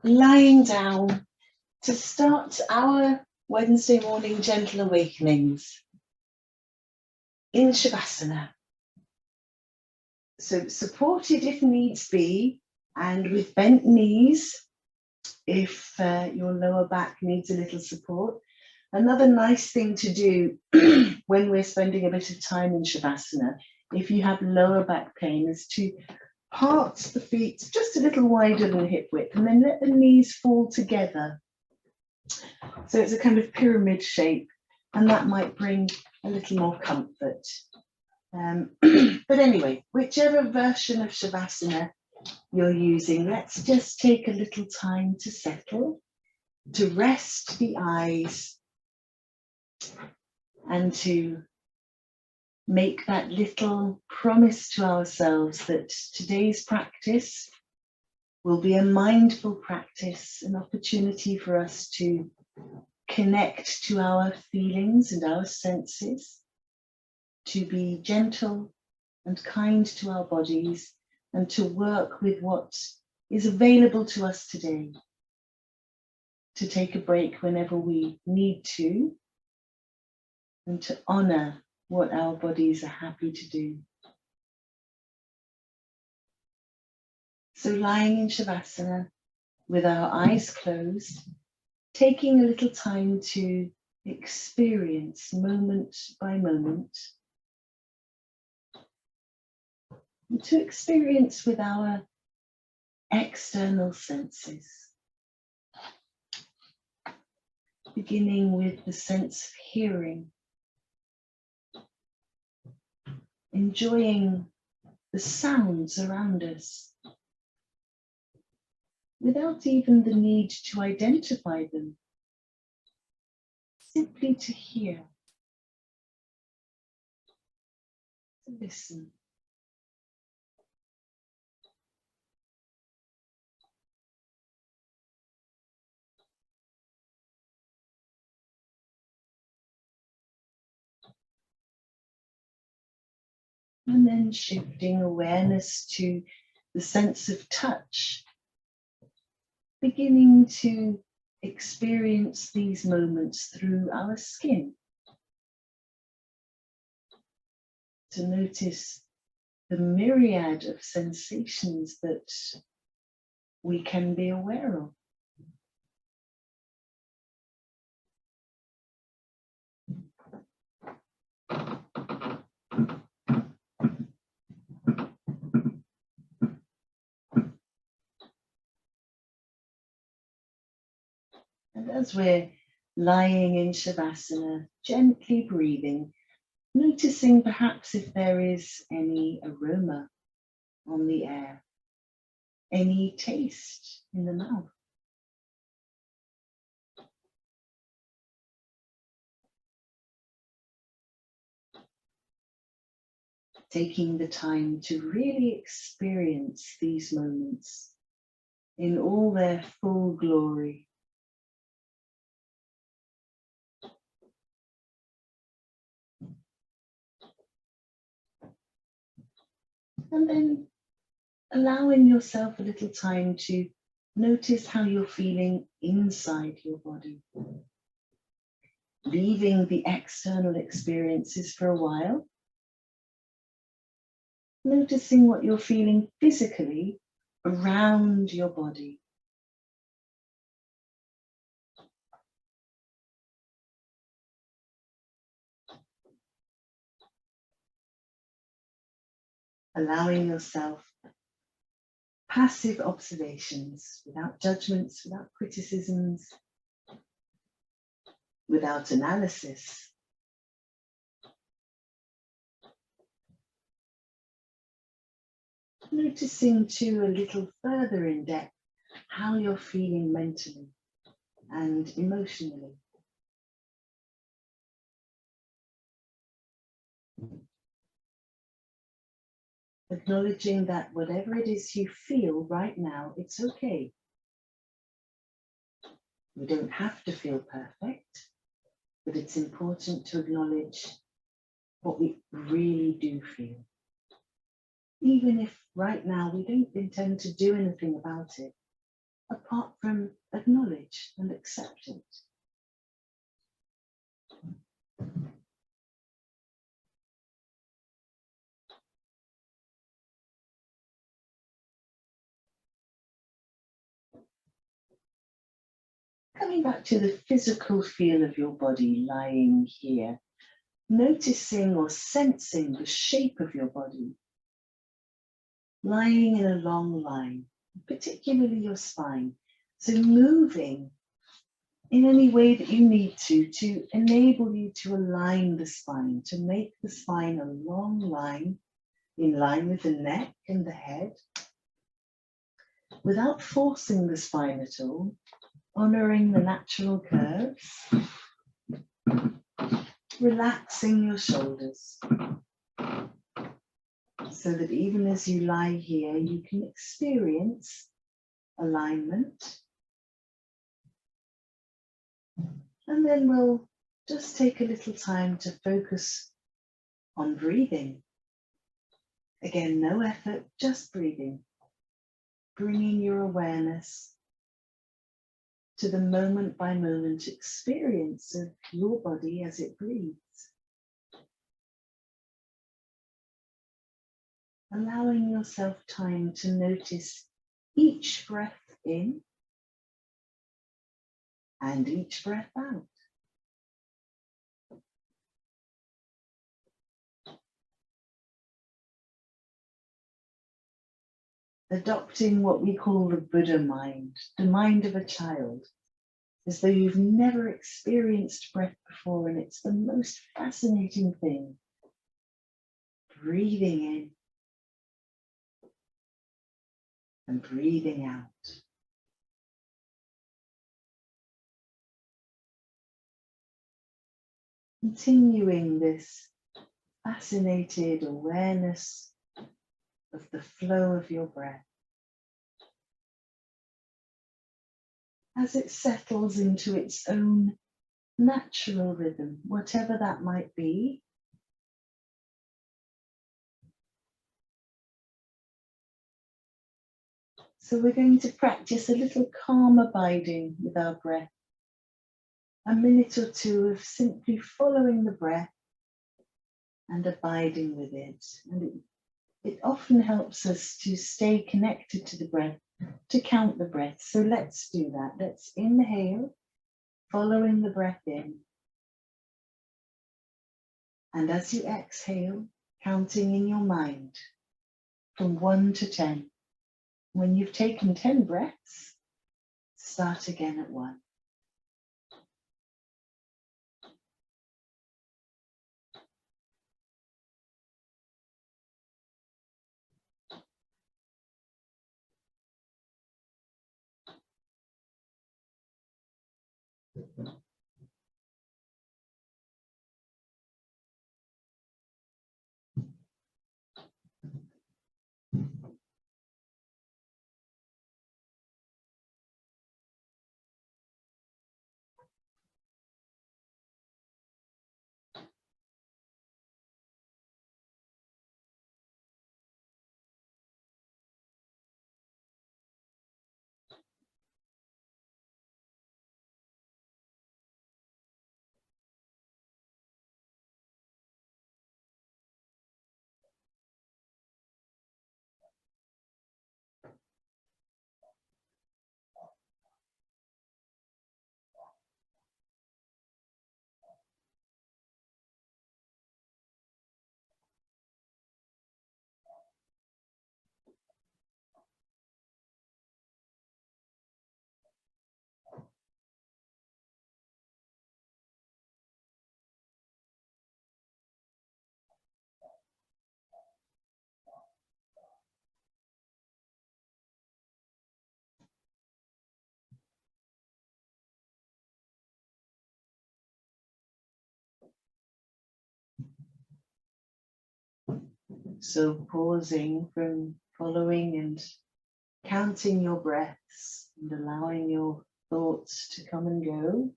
lying down to start our Wednesday morning gentle awakenings in Shavasana. So supported if needs be, and with bent knees if your lower back needs a little support. Another nice thing to do when we're spending a bit of time in Shavasana, if you have lower back pain, is to part the feet just a little wider than hip width and then let the knees fall together. So it's a kind of pyramid shape, and that might bring a little more comfort. But anyway, whichever version of Shavasana you're using, let's just take a little time to settle, to rest the eyes, and to make that little promise to ourselves that today's practice will be a mindful practice, an opportunity for us to connect to our feelings and our senses, to be gentle and kind to our bodies, and to work with what is available to us today, to take a break whenever we need to, and to honor what our bodies are happy to do. So lying in Shavasana with our eyes closed, taking a little time to experience moment by moment, and to experience with our external senses, beginning with the sense of hearing, enjoying the sounds around us, without even the need to identify them, simply to hear, to listen. And then shifting awareness to the sense of touch, beginning to experience these moments through our skin, to notice the myriad of sensations that we can be aware of. And as we're lying in Shavasana, gently breathing, noticing perhaps if there is any aroma on the air, any taste in the mouth. Taking the time to really experience these moments in all their full glory. And then allowing yourself a little time to notice how you're feeling inside your body. Leaving the external experiences for a while. Noticing what you're feeling physically around your body. Allowing yourself passive observations, without judgments, without criticisms, without analysis. Noticing too a little further in depth how you're feeling mentally and emotionally. Acknowledging that whatever it is you feel right now, it's okay. You don't have to feel perfect, but it's important to acknowledge what we really do feel. Even if right now we don't intend to do anything about it, apart from acknowledge and accept it. Coming back to the physical feel of your body lying here, noticing or sensing the shape of your body, lying in a long line, particularly your spine. So moving in any way that you need to enable you to align the spine, to make the spine a long line, in line with the neck and the head, without forcing the spine at all, honoring the natural curves, relaxing your shoulders, so that even as you lie here, you can experience alignment. And then we'll just take a little time to focus on breathing. Again, no effort, just breathing. Bringing your awareness to the moment by moment experience of your body as it breathes. Allowing yourself time to notice each breath in and each breath out. Adopting what we call the Buddha mind, the mind of a child, as though you've never experienced breath before, and it's the most fascinating thing. Breathing in and breathing out. Continuing this fascinated awareness of the flow of your breath as it settles into its own natural rhythm, whatever that might be. So we're going to practice a little calm abiding with our breath. A minute or two of simply following the breath and abiding with it. And it often helps us to stay connected to the breath, to count the breath. So let's do that. Let's inhale, following the breath in. And as you exhale, counting in your mind from 1 to 10. When you've taken 10 breaths, start again at 1. So pausing from following and counting your breaths and allowing your thoughts to come and go,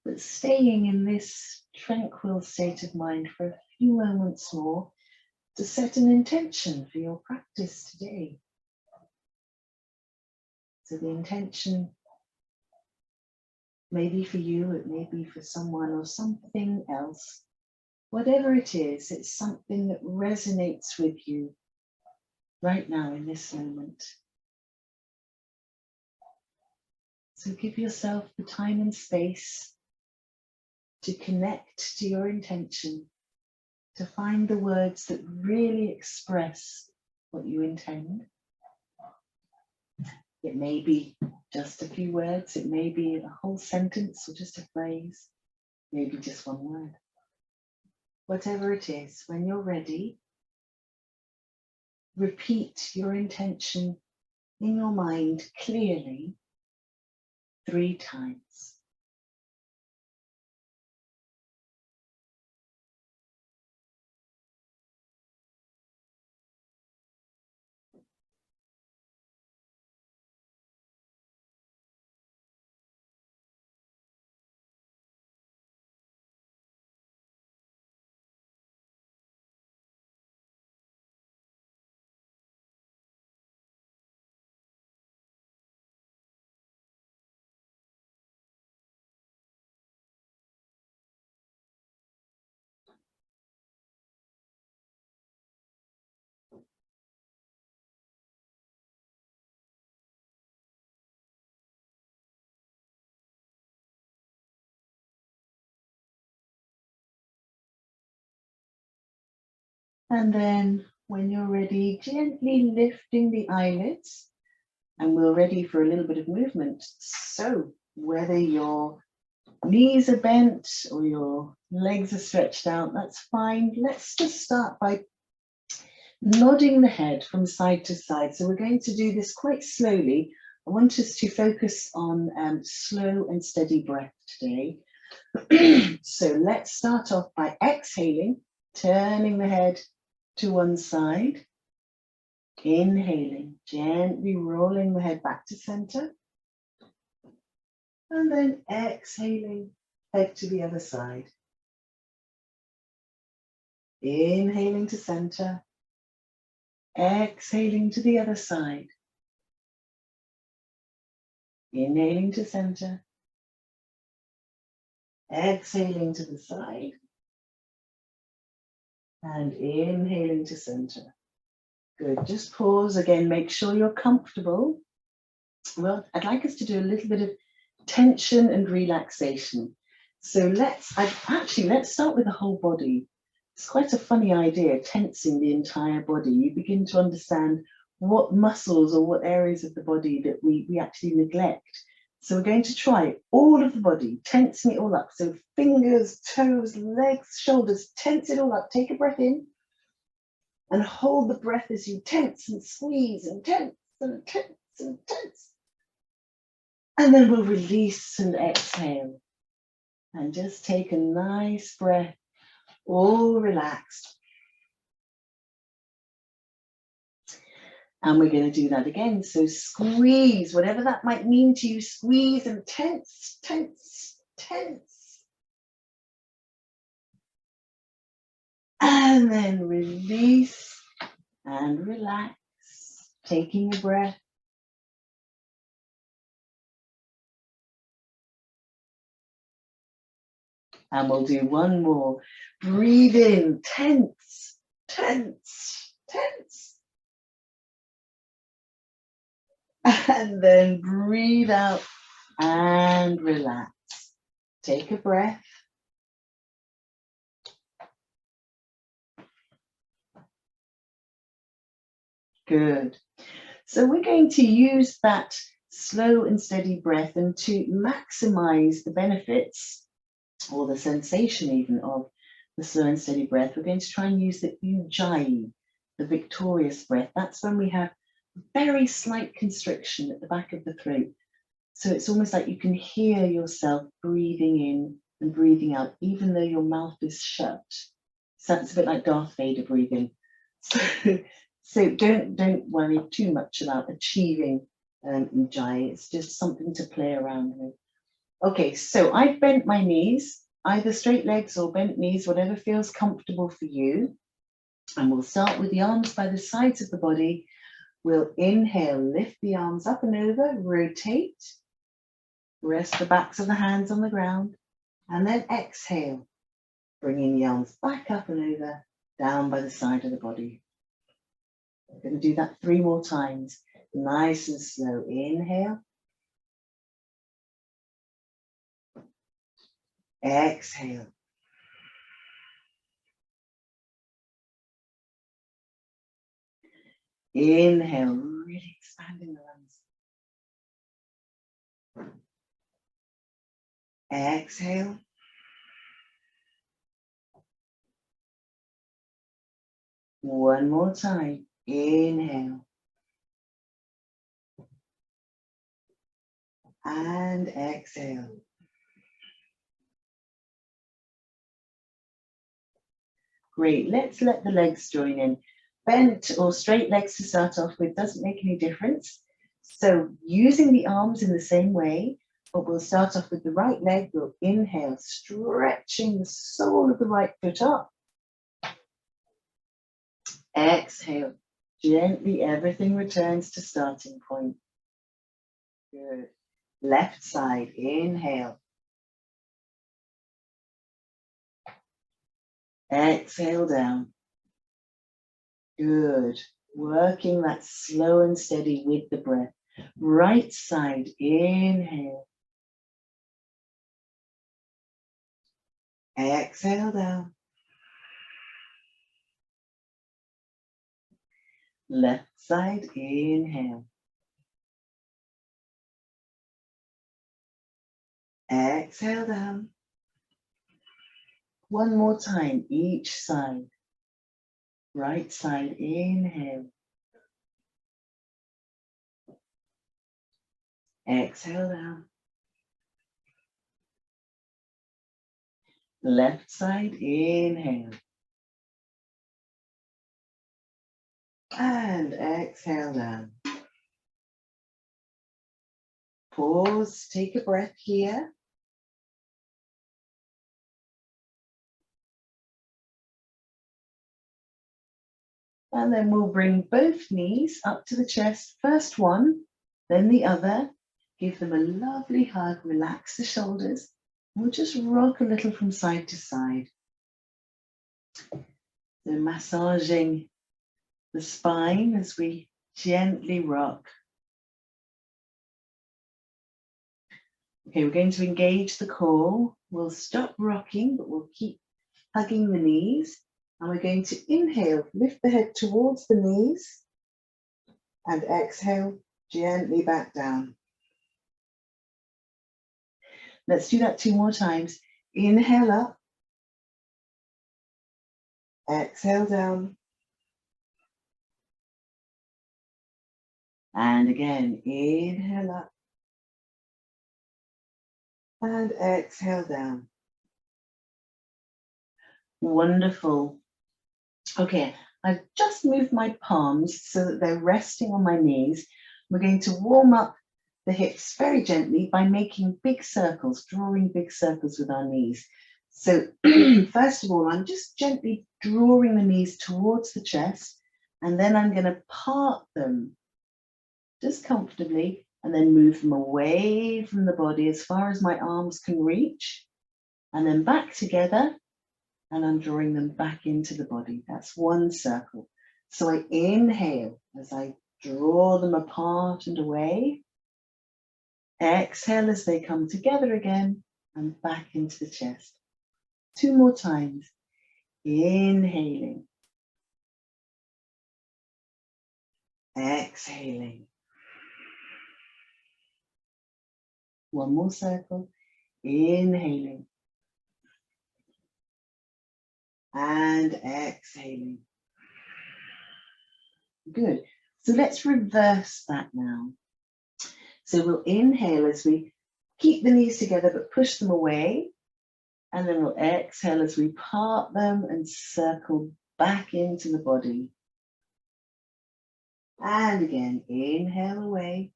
but staying in this tranquil state of mind for a few moments more to set an intention for your practice today. So the intention may be for you, it may be for someone or something else. Whatever it is, it's something that resonates with you right now in this moment. So give yourself the time and space to connect to your intention, to find the words that really express what you intend. It may be just a few words, it may be a whole sentence or just a phrase, maybe just one word. Whatever it is, when you're ready, repeat your intention in your mind clearly 3 times. And then when you're ready, gently lifting the eyelids, and we're ready for a little bit of movement. So whether your knees are bent or your legs are stretched out, that's fine. Let's just start by nodding the head from side to side. So we're going to do this quite slowly. I want us to focus on slow and steady breath today. So let's start off by exhaling, turning the head to one side, inhaling, gently rolling the head back to center, and then exhaling, head to the other side. Inhaling to center, exhaling to the other side. Inhaling to center, exhaling to the side, and inhaling to center. Good, just pause again, make sure you're comfortable. Well, I'd like us to do a little bit of tension and relaxation. So let's start with the whole body. It's quite a funny idea, tensing the entire body. You begin to understand what muscles or what areas of the body that we actually neglect. So we're going to try all of the body, tensing it all up. So fingers, toes, legs, shoulders, tense it all up. Take a breath in and hold the breath as you tense and squeeze and tense and tense and tense. And then we'll release and exhale. And just take a nice breath, all relaxed. And we're going to do that again. So squeeze, whatever that might mean to you, squeeze and tense, tense, tense. And then release and relax, taking a breath. And we'll do one more. Breathe in, tense, tense, tense. And then breathe out and relax. Take a breath. Good. So we're going to use that slow and steady breath, and to maximize the benefits or the sensation even of the slow and steady breath, we're going to try and use the ujjayi, the victorious breath. That's when we have very slight constriction at the back of the throat. So it's almost like you can hear yourself breathing in and breathing out, even though your mouth is shut. So it's a bit like Darth Vader breathing. So don't worry too much about achieving ujjayi. It's just something to play around with. Okay, so I've bent my knees, either straight legs or bent knees, whatever feels comfortable for you. And we'll start with the arms by the sides of the body. We'll inhale, lift the arms up and over, rotate, rest the backs of the hands on the ground, and then exhale, bringing the arms back up and over, down by the side of the body. We're going to do that 3 more times, nice and slow. Inhale, exhale, inhale, really expanding the lungs. Exhale. One more time. Inhale. And exhale. Great. Let's let the legs join in. Bent or straight legs to start off with doesn't make any difference. So using the arms in the same way, but we'll start off with the right leg. We'll inhale, stretching the sole of the right foot up. Exhale. Gently, everything returns to starting point. Good. Left side, inhale. Exhale down. Good. Working that slow and steady with the breath. Right side, inhale. Exhale down. Left side, inhale. Exhale down. One more time, each side. Right side, inhale. Exhale down. Left side, inhale. And exhale down. Pause, take a breath here. And then we'll bring both knees up to the chest. First one, then the other. Give them a lovely hug, relax the shoulders. We'll just rock a little from side to side. So massaging the spine as we gently rock. Okay, we're going to engage the core. We'll stop rocking, but we'll keep hugging the knees. And we're going to inhale, lift the head towards the knees, and exhale, gently back down. Let's do that 2 more times. Inhale up, exhale down. And again, inhale up, and exhale down. Wonderful. Okay, I've just moved my palms so that they're resting on my knees. We're going to warm up the hips very gently by making big circles, drawing big circles with our knees. So first of all, I'm just gently drawing the knees towards the chest, and then I'm going to part them just comfortably and then move them away from the body as far as my arms can reach, and then back together. And I'm drawing them back into the body. That's one circle. So I inhale as I draw them apart and away. Exhale as they come together again and back into the chest. 2 more times. Inhaling. Exhaling. One more circle. Inhaling. And exhaling. Good. So let's reverse that now. So we'll inhale as we keep the knees together but push them away. And then we'll exhale as we part them and circle back into the body. And again, inhale away.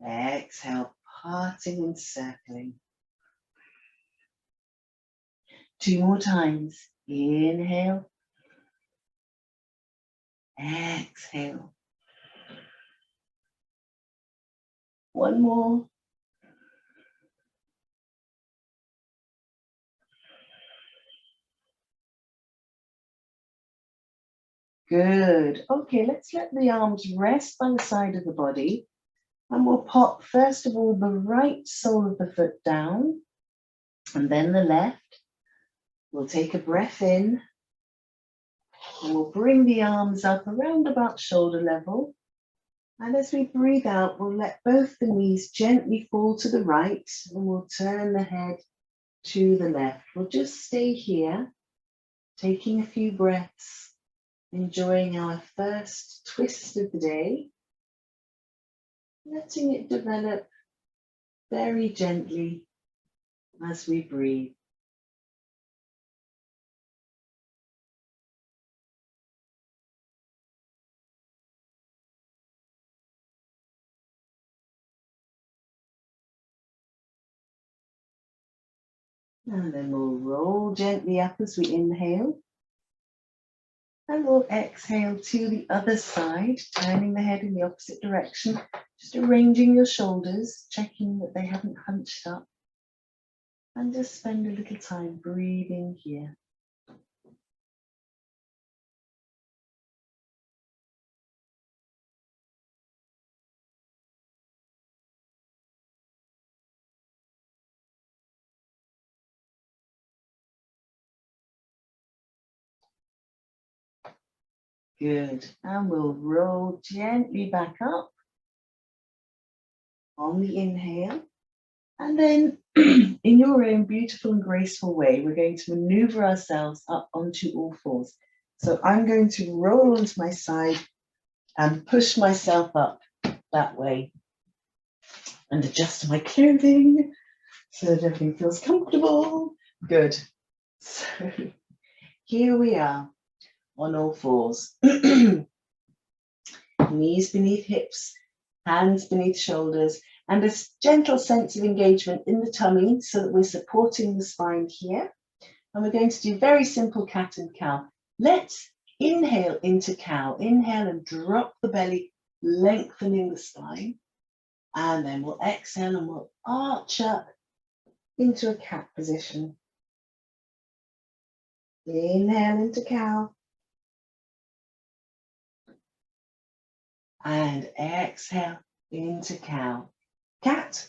Exhale, parting and circling. 2 more times. Inhale. Exhale. One more. Good. Okay, let's let the arms rest by the side of the body. And we'll pop, first of all, the right sole of the foot down, and then the left. We'll take a breath in, and we'll bring the arms up around about shoulder level. And as we breathe out, we'll let both the knees gently fall to the right, and we'll turn the head to the left. We'll just stay here, taking a few breaths, enjoying our first twist of the day, letting it develop very gently as we breathe. And then we'll roll gently up as we inhale. And we'll exhale to the other side, turning the head in the opposite direction, just arranging your shoulders, checking that they haven't hunched up. And just spend a little time breathing here. Good. And we'll roll gently back up on the inhale. And then in your own beautiful and graceful way, we're going to maneuver ourselves up onto all fours. So I'm going to roll onto my side and push myself up that way and adjust my clothing so that everything feels comfortable. Good. So here we are on all fours. Knees beneath hips, hands beneath shoulders, and a gentle sense of engagement in the tummy so that we're supporting the spine here. And we're going to do very simple cat and cow. Let's inhale into cow. Inhale and drop the belly, lengthening the spine. And then we'll exhale and we'll arch up into a cat position. Inhale into cow. And exhale into cow. Cat.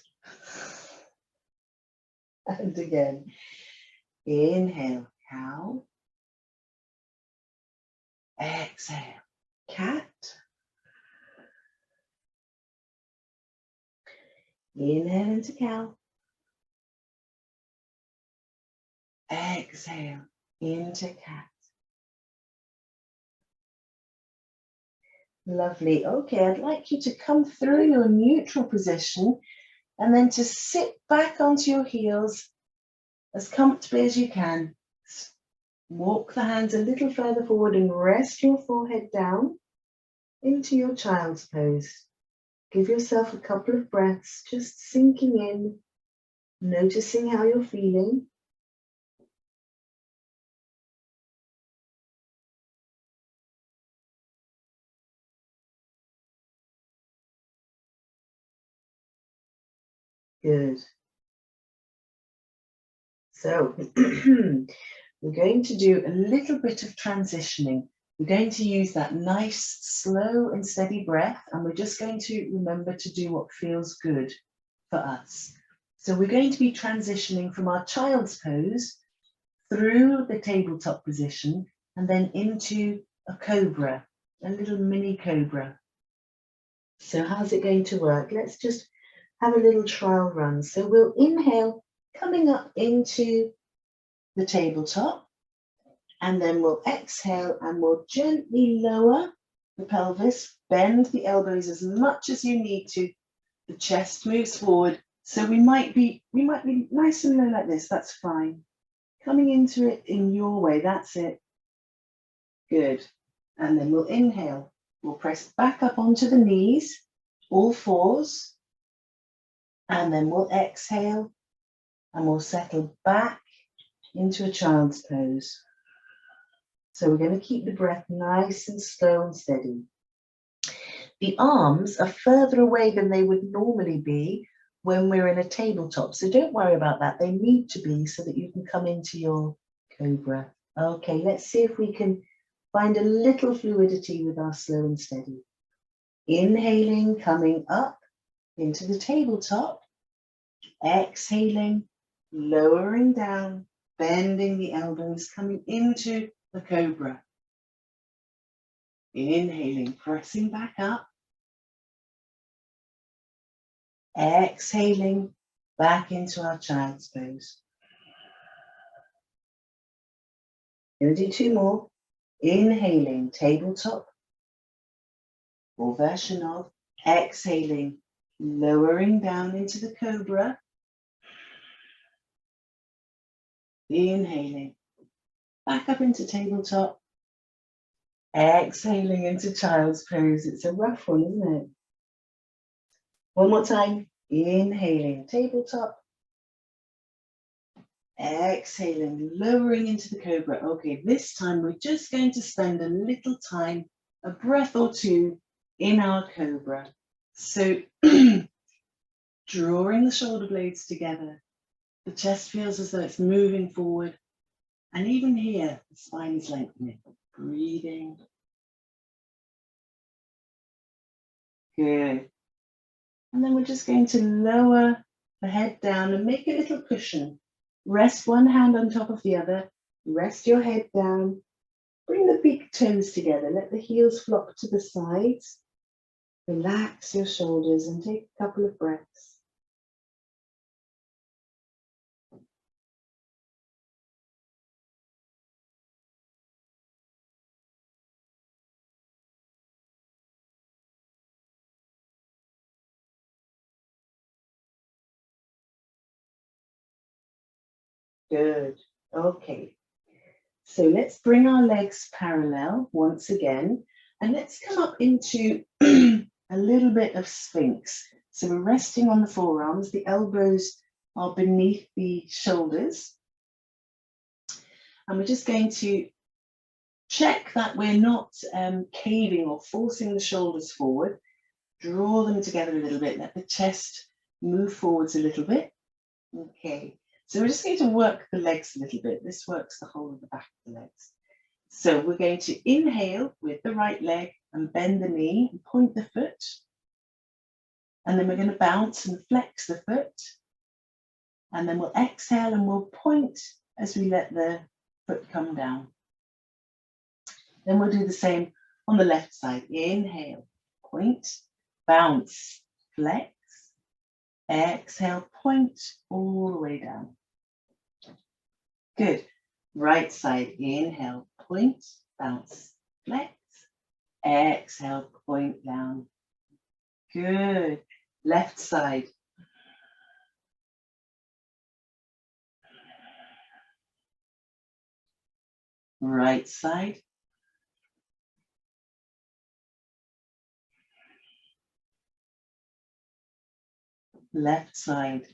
And again. Inhale, cow. Exhale, cat. Inhale into cow. Exhale into cat. Lovely. Okay, I'd like you to come through your neutral position and then to sit back onto your heels as comfortably as you can. Walk the hands a little further forward and rest your forehead down into your child's pose. Give yourself a couple of breaths, just sinking in, noticing how you're feeling. Good. So we're going to do a little bit of transitioning. We're going to use that nice, slow and steady breath, and we're just going to remember to do what feels good for us. So we're going to be transitioning from our child's pose through the tabletop position and then into a cobra, a little mini cobra. So how's it going to work? Let's just have a little trial run. So we'll inhale, coming up into the tabletop, and then we'll exhale and we'll gently lower the pelvis, bend the elbows as much as you need to. The chest moves forward. So we might be nice and low like this. That's fine. Coming into it in your way. That's it. Good. And then we'll inhale. We'll press back up onto the knees, all fours. And then we'll exhale and we'll settle back into a child's pose. So we're going to keep the breath nice and slow and steady. The arms are further away than they would normally be when we're in a tabletop. So don't worry about that. They need to be so that you can come into your cobra. Okay, let's see if we can find a little fluidity with our slow and steady. Inhaling, coming up into the tabletop. Exhaling, lowering down, bending the elbows, coming into the cobra. Inhaling, pressing back up. Exhaling, back into our child's pose. Going to do 2 more. Inhaling, tabletop, or version of. Exhaling, lowering down into the cobra. Inhaling, back up into tabletop. Exhaling into child's pose. It's a rough one, isn't it? One more time. Inhaling, tabletop. Exhaling, lowering into the cobra. Okay, this time we're just going to spend a little time, a breath or 2 in our cobra. So drawing the shoulder blades together, the chest feels as though it's moving forward. And even here, the spine is lengthening. Breathing. Good. And then we're just going to lower the head down and make a little cushion. Rest one hand on top of the other. Rest your head down. Bring the big toes together. Let the heels flop to the sides. Relax your shoulders and take a couple of breaths. Good. Okay. So let's bring our legs parallel once again, and let's come up into a little bit of Sphinx. So we're resting on the forearms, the elbows are beneath the shoulders. And we're just going to check that we're not caving or forcing the shoulders forward. Draw them together a little bit, let the chest move forwards a little bit. Okay. So we're just going to work the legs a little bit. This works the whole of the back of the legs. So we're going to inhale with the right leg and bend the knee and point the foot. And then we're going to bounce and flex the foot. And then we'll exhale and we'll point as we let the foot come down. Then we'll do the same on the left side. Inhale, point, bounce, flex. Exhale, point all the way down. Good. Right side, inhale, point, bounce, flex. Exhale, point down. Good. Left side. Right side. Left side.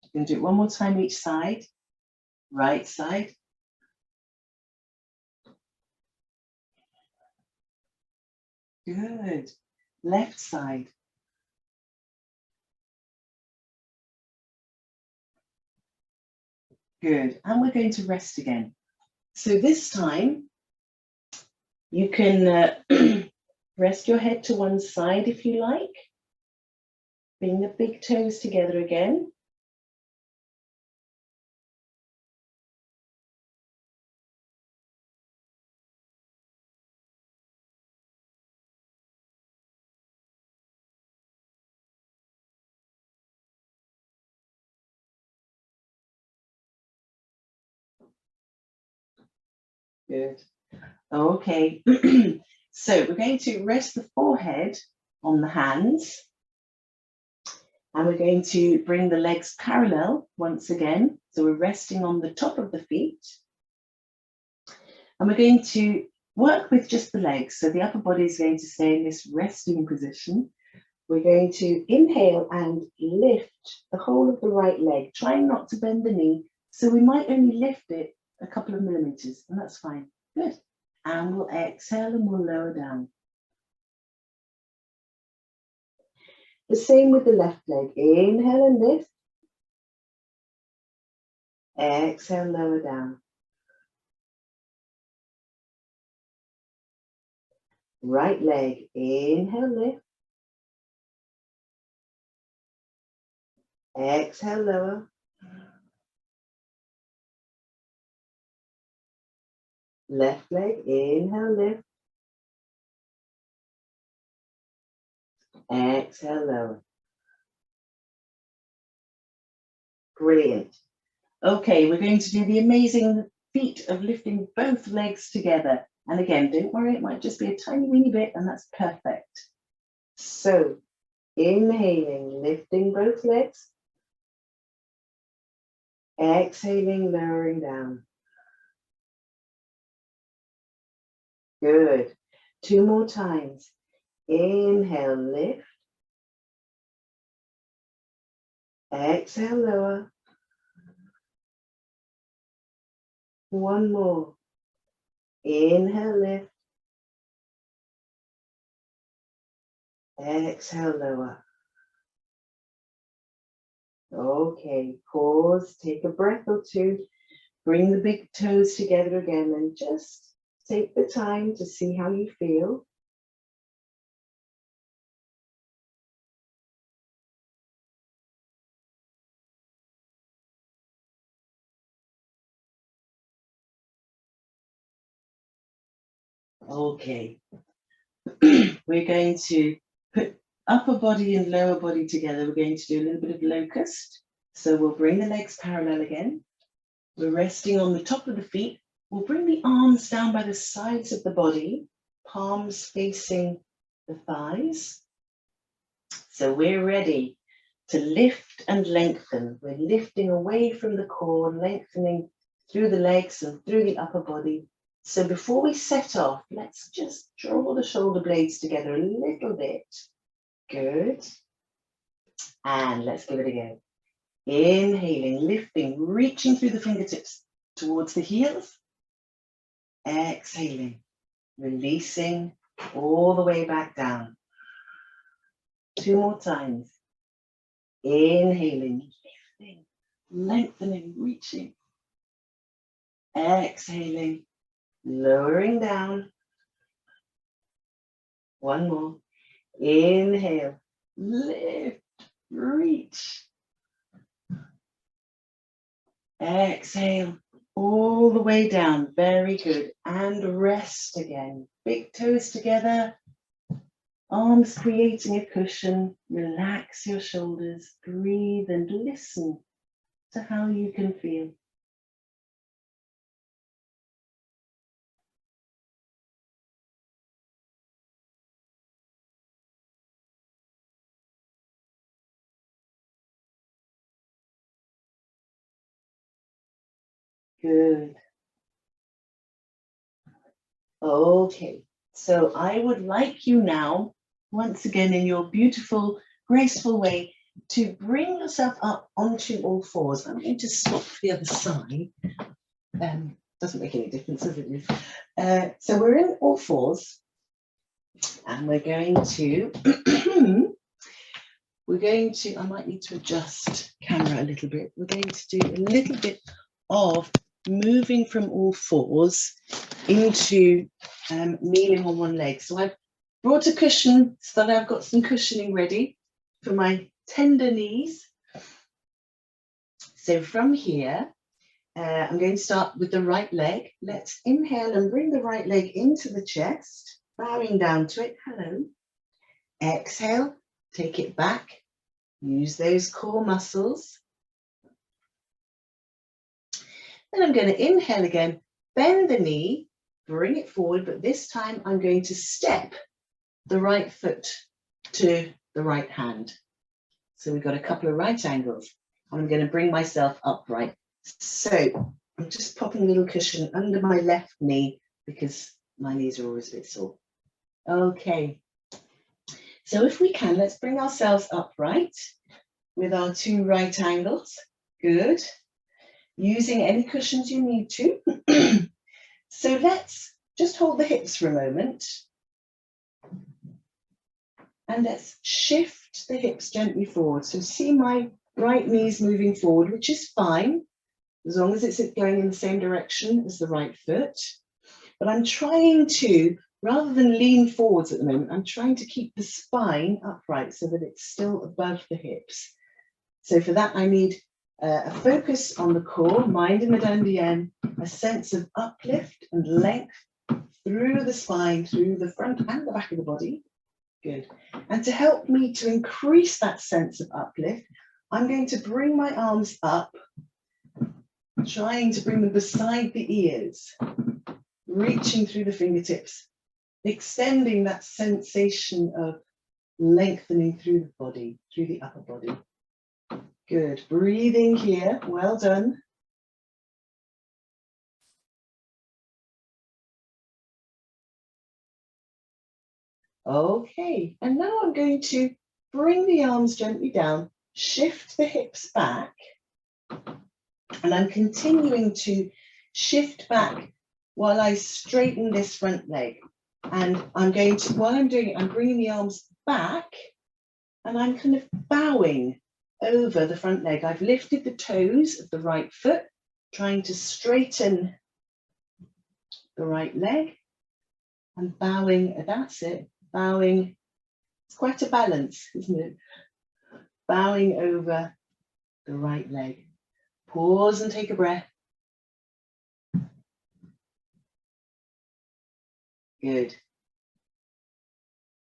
You can do it one more time each side. Right side. Good. Left side. Good. And we're going to rest again. So this time, you can rest your head to one side if you like. Bring the big toes together again. Good. Okay. So we're going to rest the forehead on the hands. And we're going to bring the legs parallel once again. So we're resting on the top of the feet. And we're going to work with just the legs. So the upper body is going to stay in this resting position. we're going to inhale and lift the whole of the right leg, trying not to bend the knee. So we might only lift it a couple of millimeters, and that's fine. Good. And we'll exhale and we'll lower down. The same with the left leg. Inhale and lift. Exhale, lower down. Right leg. Inhale, lift. Exhale, lower. Left leg. Inhale, lift. Exhale, lower. Brilliant. Okay, we're going to do the amazing feat of lifting both legs together. And again, don't worry, it might just be a tiny weeny bit, and that's perfect. So, inhaling, lifting both legs. Exhaling, lowering down. Good. 2 more times. Inhale, lift. Exhale, lower. 1 more. Inhale, lift. Exhale, lower. Okay, pause, take a breath or 2. Bring the big toes together again and just take the time to see how you feel. Okay, we're going to put upper body and lower body together. We're going to do a little bit of locust. So we'll bring the legs parallel again. We're resting on the top of the feet. We'll bring the arms down by the sides of the body, palms facing the thighs. So we're ready to lift and lengthen. We're lifting away from the core, lengthening through the legs and through the upper body. So before we set off, let's just draw the shoulder blades together a little bit. Good. And let's give it a go. Inhaling, lifting, reaching through the fingertips towards the heels. Exhaling, releasing all the way back down. 2 more times. Inhaling, lifting, lengthening, reaching. Exhaling, lowering down. 1 more. Inhale, lift, reach. Exhale, all the way down. Very good. And rest again. Big toes together. Arms creating a cushion. Relax your shoulders. Breathe and listen to how you can feel. Good. Okay, so I would like you now, once again in your beautiful, graceful way, to bring yourself up onto all fours. I'm going to swap to the other side. Doesn't make any difference, does it? So we're in all fours, and we're going to, I might need to adjust camera a little bit. We're going to do a little bit of moving from all fours into kneeling on one leg. So I've brought a cushion so that I've got some cushioning ready for my tender knees. So from here, I'm going to start with the right leg. Let's inhale and bring the right leg into the chest, bowing down to it. Hello. Exhale, take it back. Use those core muscles. Then I'm going to inhale again, bend the knee, bring it forward, but this time I'm going to step the right foot to the right hand. So we've got a couple of right angles. I'm going to bring myself upright. So I'm just popping a little cushion under my left knee because my knees are always a bit sore. Okay. So if we can, let's bring ourselves upright with our 2 right angles. Good. Using any cushions you need to. So let's just hold the hips for a moment. And let's shift the hips gently forward. So see my right knees moving forward, which is fine, as long as it's going in the same direction as the right foot. But I'm trying to, rather than lean forwards at the moment, I'm trying to keep the spine upright so that it's still above the hips. So for that, I need a focus on the core, mind in the dandian, a sense of uplift and length through the spine, through the front and the back of the body. Good. And to help me to increase that sense of uplift, I'm going to bring my arms up, trying to bring them beside the ears, reaching through the fingertips, extending that sensation of lengthening through the body, through the upper body. Good. Breathing here. Well done. Okay. And now I'm going to bring the arms gently down, shift the hips back, and I'm continuing to shift back while I straighten this front leg. And I'm going to, while I'm doing it, I'm bringing the arms back and I'm kind of bowing over the front leg. I've lifted the toes of the right foot, trying to straighten the right leg and bowing, that's it, bowing. It's quite a balance, isn't it? Bowing over the right leg. Pause and take a breath. Good.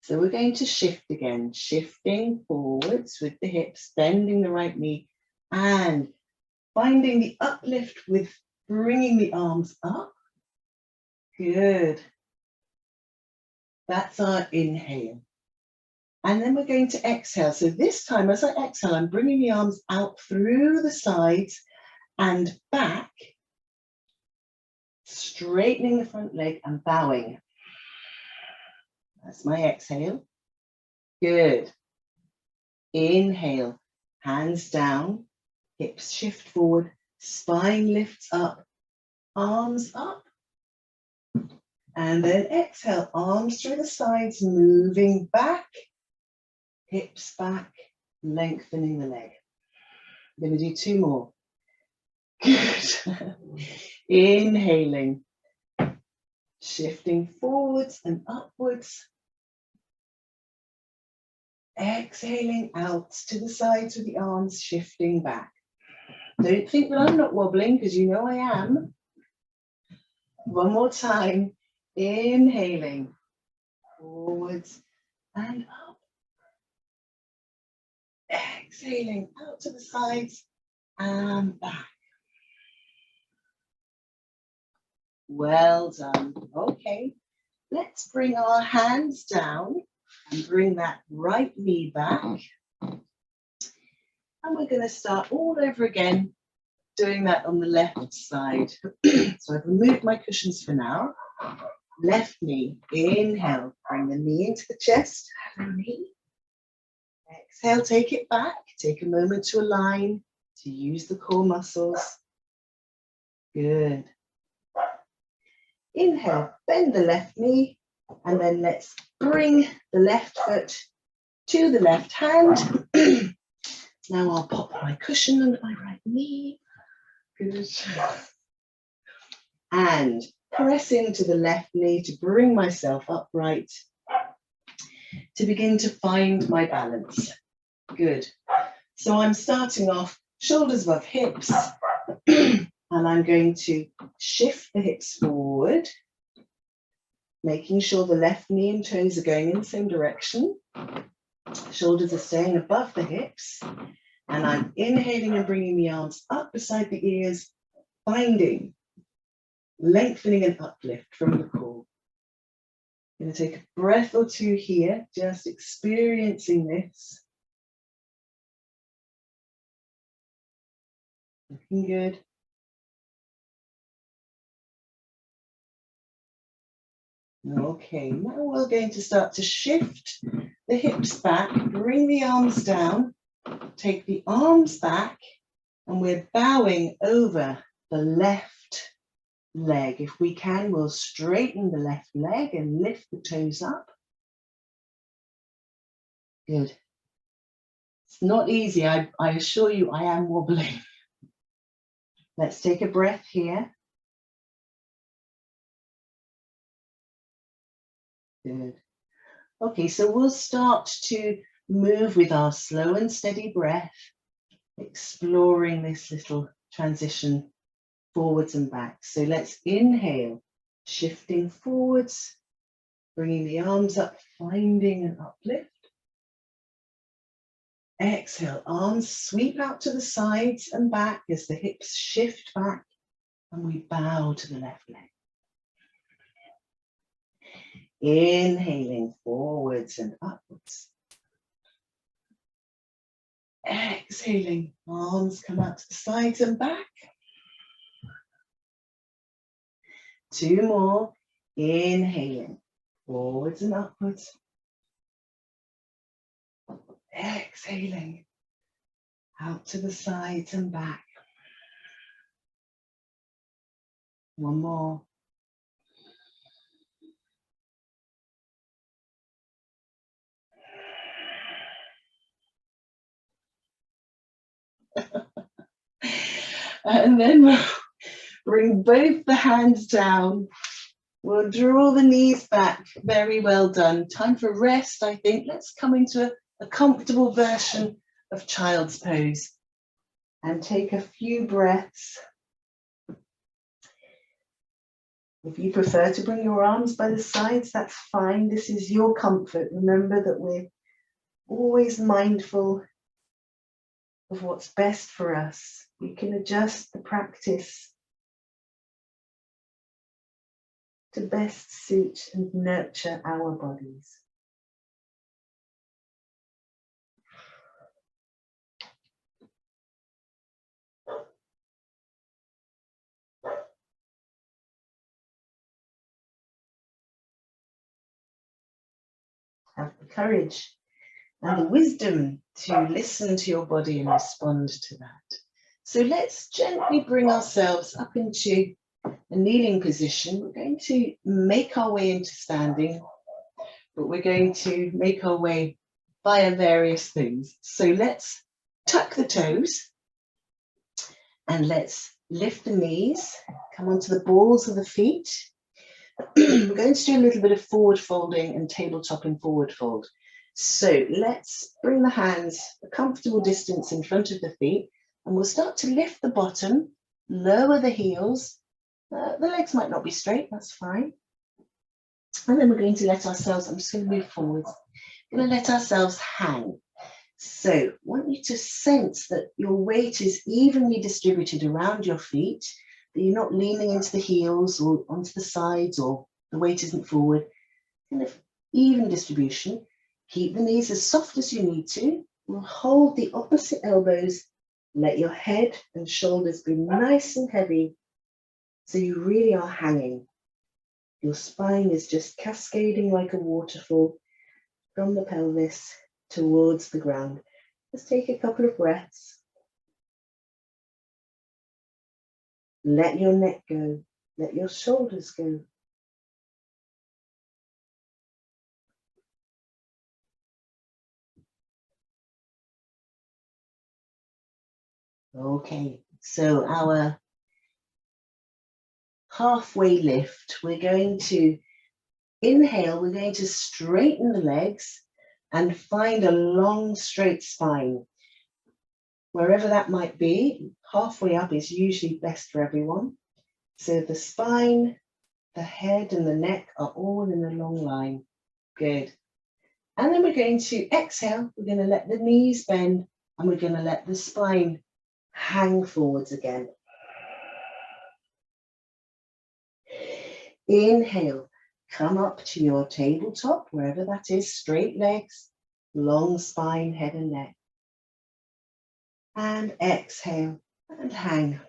So we're going to shift again, shifting forwards with the hips, bending the right knee and finding the uplift with bringing the arms up. Good. That's our inhale. And then we're going to exhale. So this time, as I exhale, I'm bringing the arms out through the sides and back, straightening the front leg and bowing. That's my exhale. Good. Inhale, hands down, hips shift forward, spine lifts up, arms up. And then exhale, arms through the sides, moving back, hips back, lengthening the leg. I'm going to do 2 more. Good. Inhaling, shifting forwards and upwards. Exhaling out to the sides with the arms shifting back. Don't think that I'm not wobbling, because you know I am. One more time. Inhaling, forwards and up. Exhaling out to the sides and back. Well done. Okay, let's bring our hands down and bring that right knee back. And we're going to start all over again, doing that on the left side. So I've removed my cushions for now. Left knee, inhale, bring the knee into the chest. Hello, knee. Exhale, take it back. Take a moment to align, to use the core muscles. Good. Inhale, bend the left knee, and then let's bring the left foot to the left hand. Now I'll pop my cushion under my right knee. Good. And press into the left knee to bring myself upright, to begin to find my balance. Good. So I'm starting off shoulders above hips, and I'm going to shift the hips forward, making sure the left knee and toes are going in the same direction. Shoulders are staying above the hips, and I'm inhaling and bringing the arms up beside the ears, finding lengthening and uplift from the core. I'm going to take a breath or 2 here, just experiencing this. Looking good. Okay, now we're going to start to shift the hips back, bring the arms down, take the arms back, and we're bowing over the left leg. If we can, we'll straighten the left leg and lift the toes up. Good. It's not easy, I assure you, I am wobbling. Let's take a breath here. Good. Okay, so we'll start to move with our slow and steady breath, exploring this little transition forwards and back. So let's inhale, shifting forwards, bringing the arms up, finding an uplift. Exhale, arms sweep out to the sides and back as the hips shift back and we bow to the left leg. Inhaling forwards and upwards. Exhaling, arms come out to the sides and back. 2 more. Inhaling, forwards and upwards. Exhaling, out to the sides and back. 1 more. And then we'll bring both the hands down. We'll draw the knees back. Very well done. Time for rest, I think. Let's come into a comfortable version of child's pose and take a few breaths. If you prefer to bring your arms by the sides, that's fine. This is your comfort. Remember that we're always mindful of what's best for us. We can adjust the practice to best suit and nurture our bodies. Have the courage and the wisdom to listen to your body and respond to that. So let's gently bring ourselves up into a kneeling position. We're going to make our way into standing, but we're going to make our way via various things. So let's tuck the toes and let's lift the knees, come onto the balls of the feet. We're going to do a little bit of forward folding and tabletop and forward fold. So let's bring the hands a comfortable distance in front of the feet, and we'll start to lift the bottom, lower the heels. The legs might not be straight, that's fine. And then we're going to let ourselves, I'm just going to move forwards, we're going to let ourselves hang. So I want you to sense that your weight is evenly distributed around your feet, that you're not leaning into the heels or onto the sides, or the weight isn't forward. Kind of even distribution. Keep the knees as soft as you need to. We'll hold the opposite elbows. Let your head and shoulders be nice and heavy, so you really are hanging. Your spine is just cascading like a waterfall from the pelvis towards the ground. Let's take a couple of breaths. Let your neck go. Let your shoulders go. Okay, so our halfway lift, we're going to inhale, we're going to straighten the legs and find a long straight spine. Wherever that might be, halfway up is usually best for everyone. So the spine, the head and the neck are all in a long line. Good. And then we're going to exhale, we're going to let the knees bend and we're going to let the spine hang forwards again. Inhale, come up to your tabletop, wherever that is, straight legs, long spine, head and neck. And exhale and hang.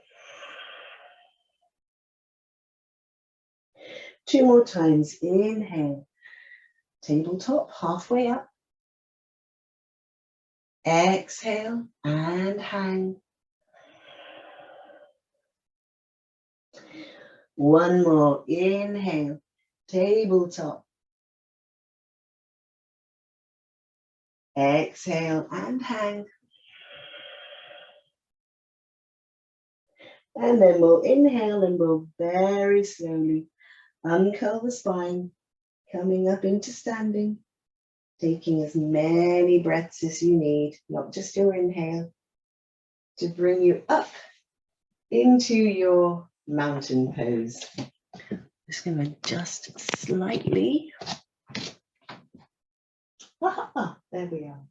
2 more times. Inhale, tabletop, halfway up. Exhale and hang. One more, inhale, tabletop. Exhale and hang. And then we'll inhale and we'll very slowly uncurl the spine, coming up into standing, taking as many breaths as you need, not just your inhale, to bring you up into your mountain pose. Just going to adjust slightly. There we are.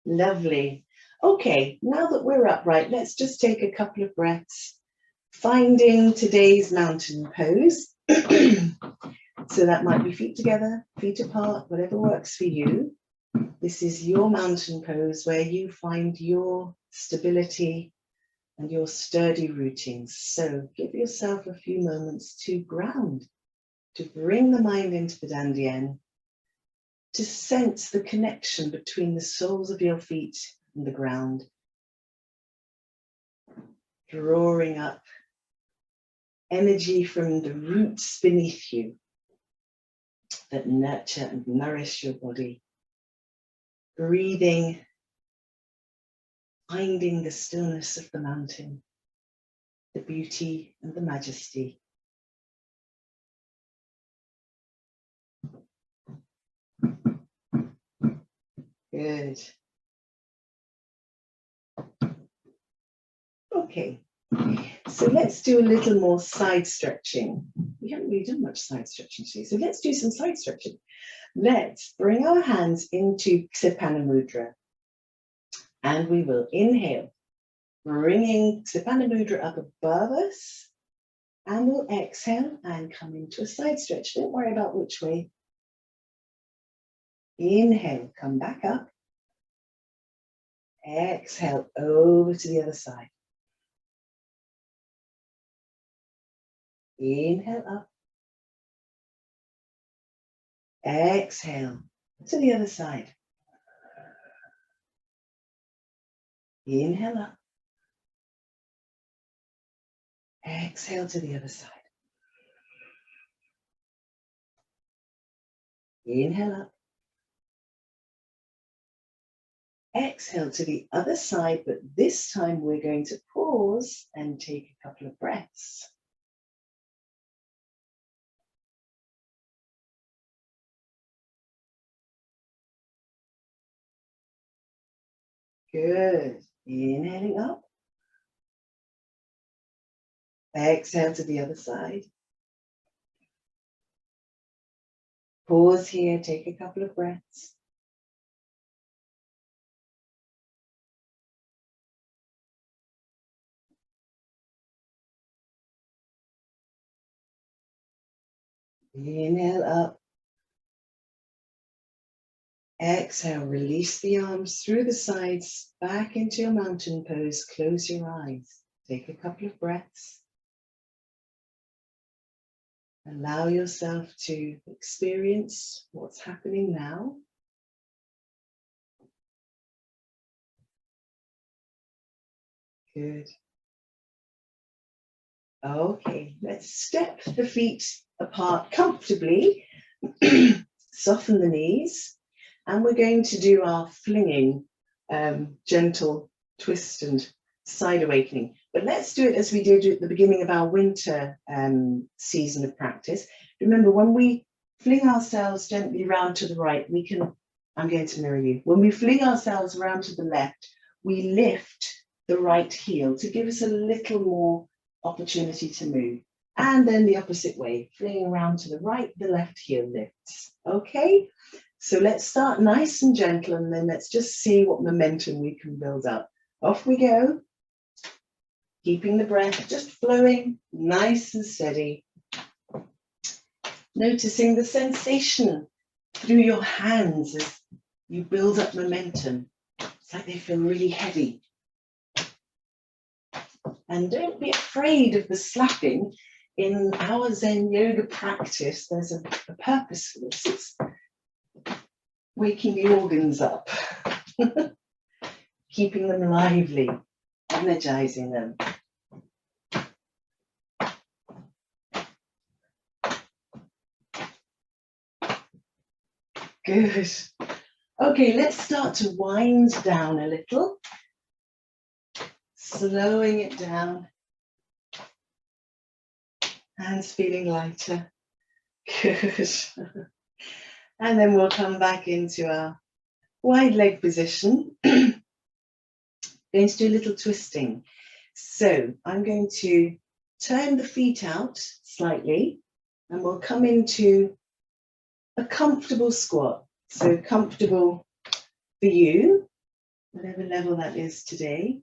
Lovely. Okay, now that we're upright, let's just take a couple of breaths, finding today's mountain pose. So that might be feet together, feet apart, whatever works for you. This is your mountain pose where you find your stability and your sturdy routings. So give yourself a few moments to ground, to bring the mind into the dandian, to sense the connection between the soles of your feet and the ground, drawing up energy from the roots beneath you that nurture and nourish your body. Breathing, finding the stillness of the mountain, the beauty and the majesty. Good. Okay, so let's do a little more side stretching. We haven't really done much side stretching today, so let's do some side stretching. Let's bring our hands into Ksipana Mudra, and we will inhale, bringing Ksipana Mudra up above us, and we'll exhale and come into a side stretch. Don't worry about which way. Inhale, come back up. Exhale, over to the other side. Inhale up. Exhale to the other side. Inhale up. Exhale to the other side. Inhale up. Exhale to the other side, but this time we're going to pause and take a couple of breaths. Good. Inhaling up. Exhale to the other side. Pause here, take a couple of breaths. Inhale up. Exhale, release the arms through the sides, back into your mountain pose. Close your eyes. Take a couple of breaths. Allow yourself to experience what's happening now. Good. Okay, let's step the feet apart comfortably. Soften the knees. And we're going to do our flinging, gentle twist and side awakening. But let's do it as we did at the beginning of our winter season of practice. Remember, when we fling ourselves gently round to the right, we can, I'm going to mirror you. When we fling ourselves around to the left, we lift the right heel to give us a little more opportunity to move. And then the opposite way, flinging around to the right, the left heel lifts. Okay? So let's start nice and gentle, and then let's just see what momentum we can build up. Off we go. Keeping the breath just flowing, nice and steady. Noticing the sensation through your hands as you build up momentum. It's like they feel really heavy. And don't be afraid of the slapping. In our Zen yoga practice, there's a purpose for this. It's waking the organs up. keeping them lively, energizing them. Good. Okay, let's start to wind down a little. Slowing it down. Hands feeling lighter. Good. And then we'll come back into our wide leg position. Going to do a little twisting. So I'm going to turn the feet out slightly and we'll come into a comfortable squat. So comfortable for you, whatever level that is today.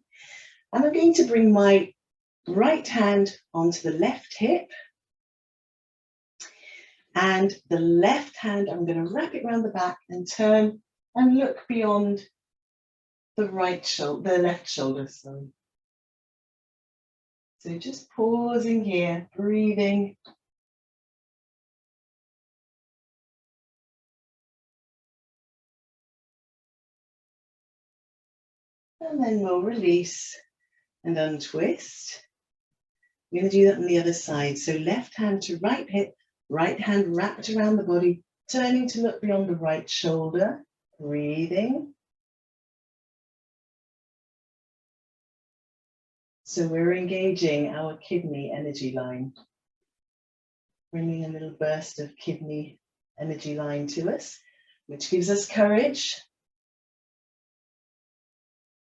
And I'm going to bring my right hand onto the left hip. And the left hand, I'm going to wrap it around the back and turn and look beyond the right shoulder, the left shoulder, sorry. So just pausing here, breathing. And then we'll release and untwist. We're going to do that on the other side. So left hand to right hip, right hand wrapped around the body, turning to look beyond the right shoulder, breathing. So we're engaging our kidney energy line, bringing a little burst of kidney energy line to us, which gives us courage,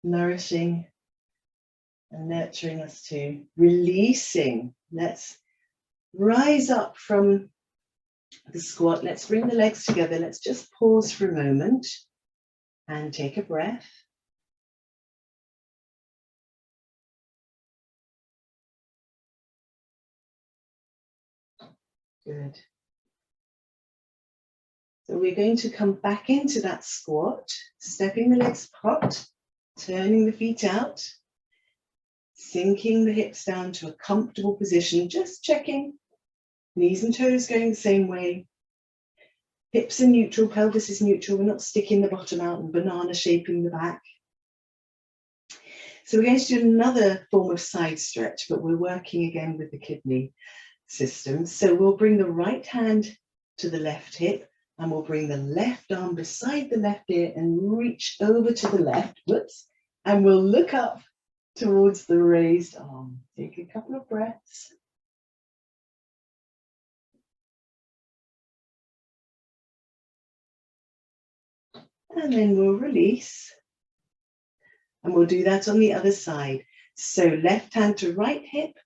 nourishing and nurturing us too. Releasing. Let's rise up from the squat. Let's bring the legs together. Let's just pause for a moment and take a breath. Good. So we're going to come back into that squat, stepping the legs apart, turning the feet out, sinking the hips down to a comfortable position, just checking knees and toes going the same way. Hips are neutral, pelvis is neutral. We're not sticking the bottom out and banana shaping the back. So we're going to do another form of side stretch, but we're working again with the kidney system. So we'll bring the right hand to the left hip and we'll bring the left arm beside the left ear and reach over to the left, whoops, and we'll look up towards the raised arm. Take a couple of breaths. And then we'll release. And we'll do that on the other side. So left hand to right hip,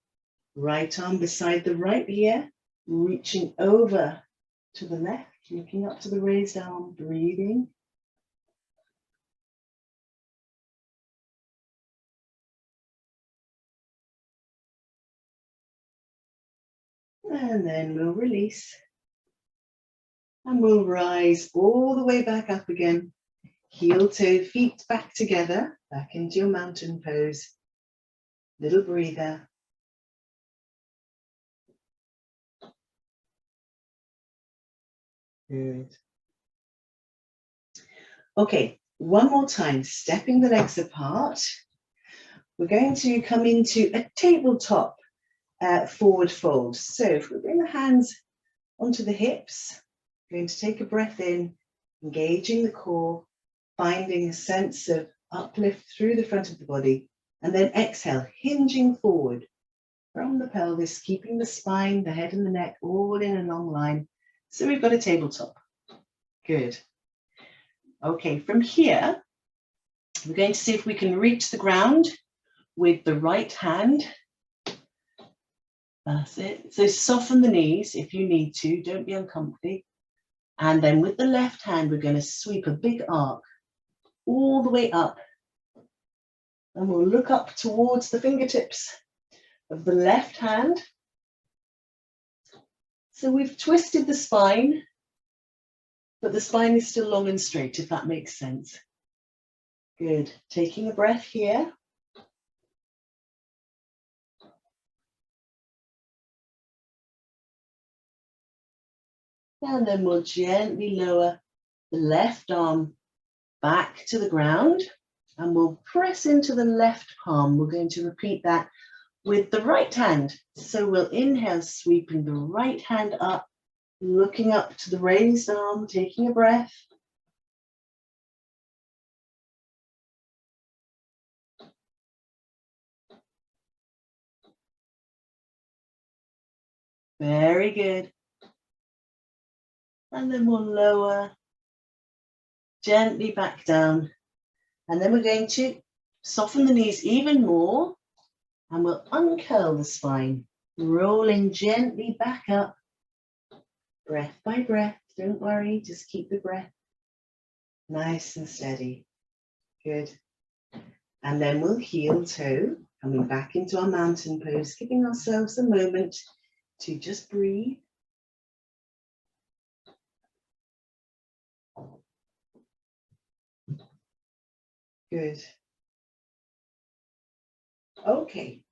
right arm beside the right ear, reaching over to the left, looking up to the raised arm, breathing. And then we'll release. And we'll rise all the way back up again. Heel toe, feet back together, back into your mountain pose. Little breather. Good. Okay, one more time, stepping the legs apart. We're going to come into a tabletop forward fold. So if we bring the hands onto the hips, we're going to take a breath in, engaging the core, finding a sense of uplift through the front of the body, and then exhale, hinging forward from the pelvis, keeping the spine, the head and the neck all in a long line. So we've got a tabletop. Good. Okay, from here, we're going to see if we can reach the ground with the right hand. That's it. So soften the knees if you need to, don't be uncomfy. And then with the left hand, we're going to sweep a big arc all the way up. And we'll look up towards the fingertips of the left hand. So we've twisted the spine, but the spine is still long and straight, if that makes sense. Good. Taking a breath here. And then we'll gently lower the left arm back to the ground And we'll press into the left palm. We're going to repeat that with the right hand. So we'll inhale, sweeping the right hand up, looking up to the raised arm, taking a breath. Very good. And then we'll lower gently back down. And then we're going to soften the knees even more. And we'll uncurl the spine, rolling gently back up, breath by breath. Don't worry, just keep the breath nice and steady. Good. And then we'll heel toe, coming back into our mountain pose, giving ourselves a moment to just breathe. Good. Okay.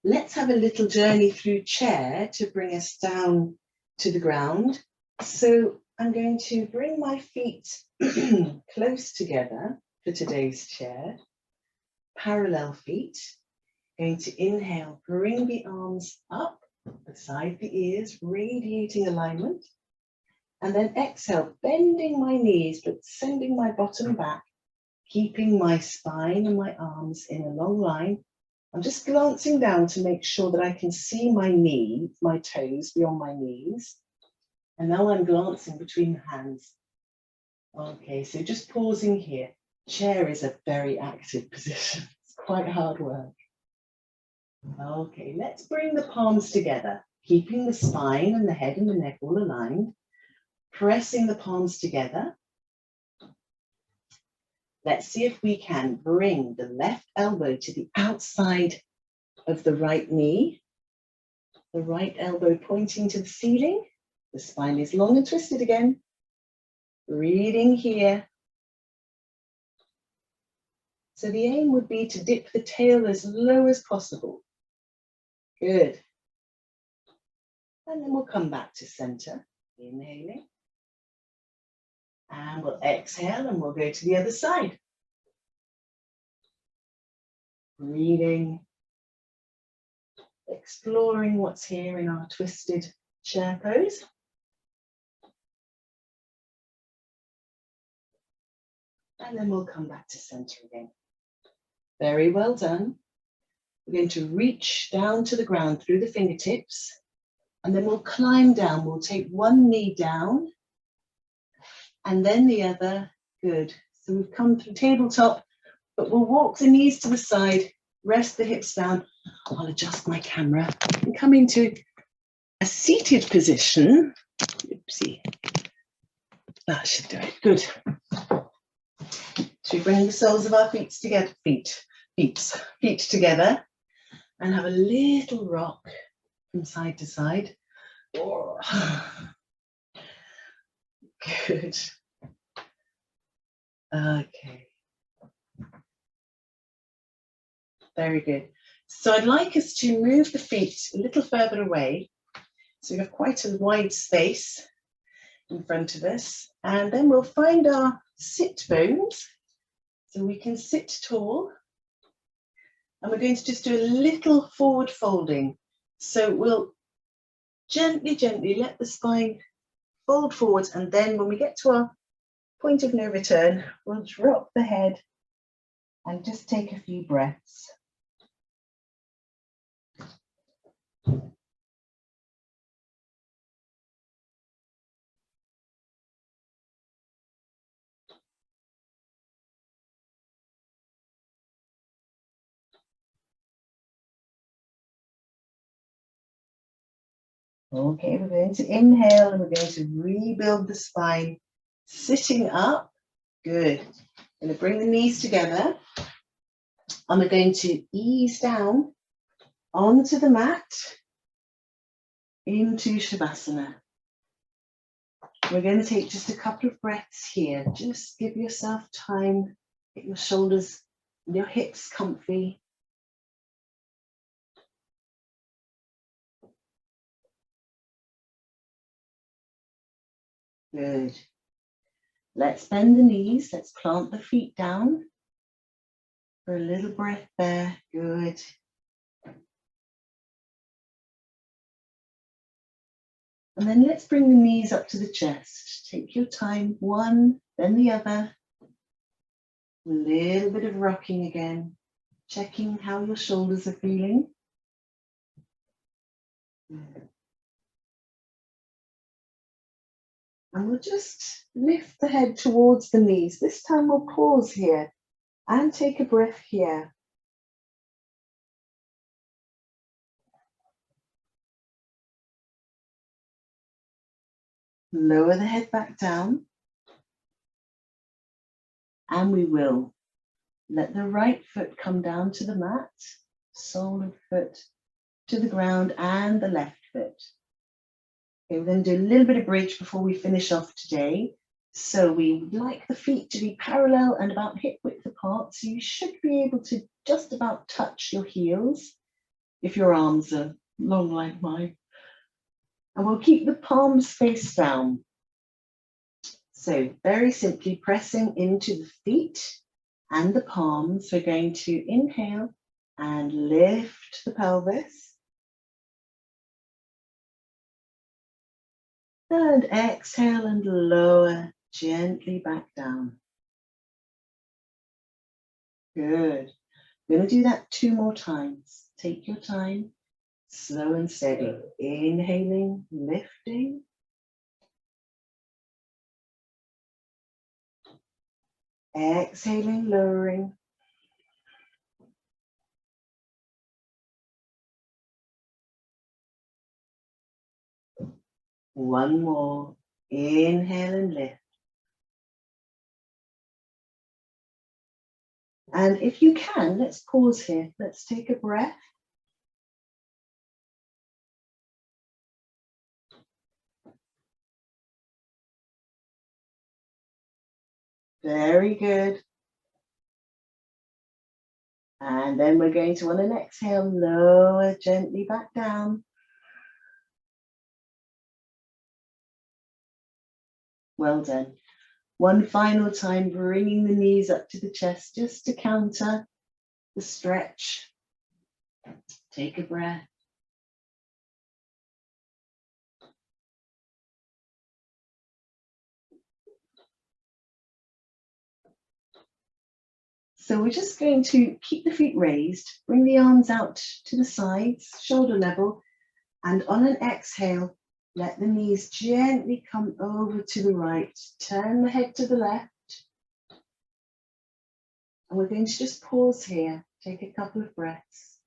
Let's have a little journey through chair to bring us down to the ground. So I'm going to bring my feet close together for today's chair. Parallel feet. Going to inhale, bring the arms up beside the ears, radiating alignment. And then exhale, bending my knees, but sending my bottom back, keeping my spine and my arms in a long line. I'm just glancing down to make sure that I can see my knees, my toes beyond my knees. And now I'm glancing between the hands. Okay, so just pausing here. Chair is a very active position. It's quite hard work. Okay, let's bring the palms together, keeping the spine and the head and the neck all aligned. Pressing the palms together. Let's see if we can bring the left elbow to the outside of the right knee. The right elbow pointing to the ceiling. The spine is long and twisted again. Breathing here. So the aim would be to dip the tail as low as possible. Good. And then we'll come back to center. Inhaling. And we'll exhale and we'll go to the other side. Breathing. Exploring what's here in our twisted chair pose. And then we'll come back to center again. Very well done. We're going to reach down to the ground through the fingertips. And then we'll climb down. We'll take one knee down. And then the other. Good. So we've come through tabletop, but we'll walk the knees to the side, rest the hips down. I'll adjust my camera and come into a seated position. Oopsie. That should do it. Good. So we bring the soles of our feet together, feet together, and have a little rock from side to side. Oh. Good. Okay. Very good. So I'd like us to move the feet a little further away. So we have quite a wide space in front of us. And then we'll find our sit bones. So we can sit tall. And we're going to just do a little forward folding. So we'll gently, gently let the spine fold forwards. And then when we get to our point of no return, we'll drop the head and just take a few breaths. Okay, we're going to inhale and we're going to rebuild the spine, sitting up. Good. We're going to bring the knees together and we're going to ease down onto the mat into Shavasana. We're going to take just a couple of breaths here. Just give yourself time, get your shoulders and your hips comfy. Good. Let's bend the knees. Let's plant the feet down. For a little breath there, good. And then let's bring the knees up to the chest. Take your time, one, then the other. A little bit of rocking again, checking how your shoulders are feeling. And we'll just lift the head towards the knees. This time we'll pause here and take a breath here. Lower the head back down. And we will let the right foot come down to the mat, sole of foot to the ground, and the left foot. Okay, we're going to do a little bit of bridge before we finish off today. So we would like the feet to be parallel and about hip width apart. So you should be able to just about touch your heels if your arms are long like mine. And we'll keep the palms face down. So very simply pressing into the feet and the palms. We're going to inhale and lift the pelvis. And exhale and lower gently back down. Good. We're going to do that 2 more times. Take your time, slow and steady. Inhaling, lifting. Exhaling, lowering. One more. Inhale and lift. And if you can, let's pause here. Let's take a breath. Very good. And then we're going to, on an exhale, lower gently back down. Well done. One final time, bringing the knees up to the chest just to counter the stretch. Take a breath. So we're just going to keep the feet raised, bring the arms out to the sides, shoulder level, and on an exhale, let the knees gently come over to the right. Turn the head to the left. And we're going to just pause here, take a couple of breaths.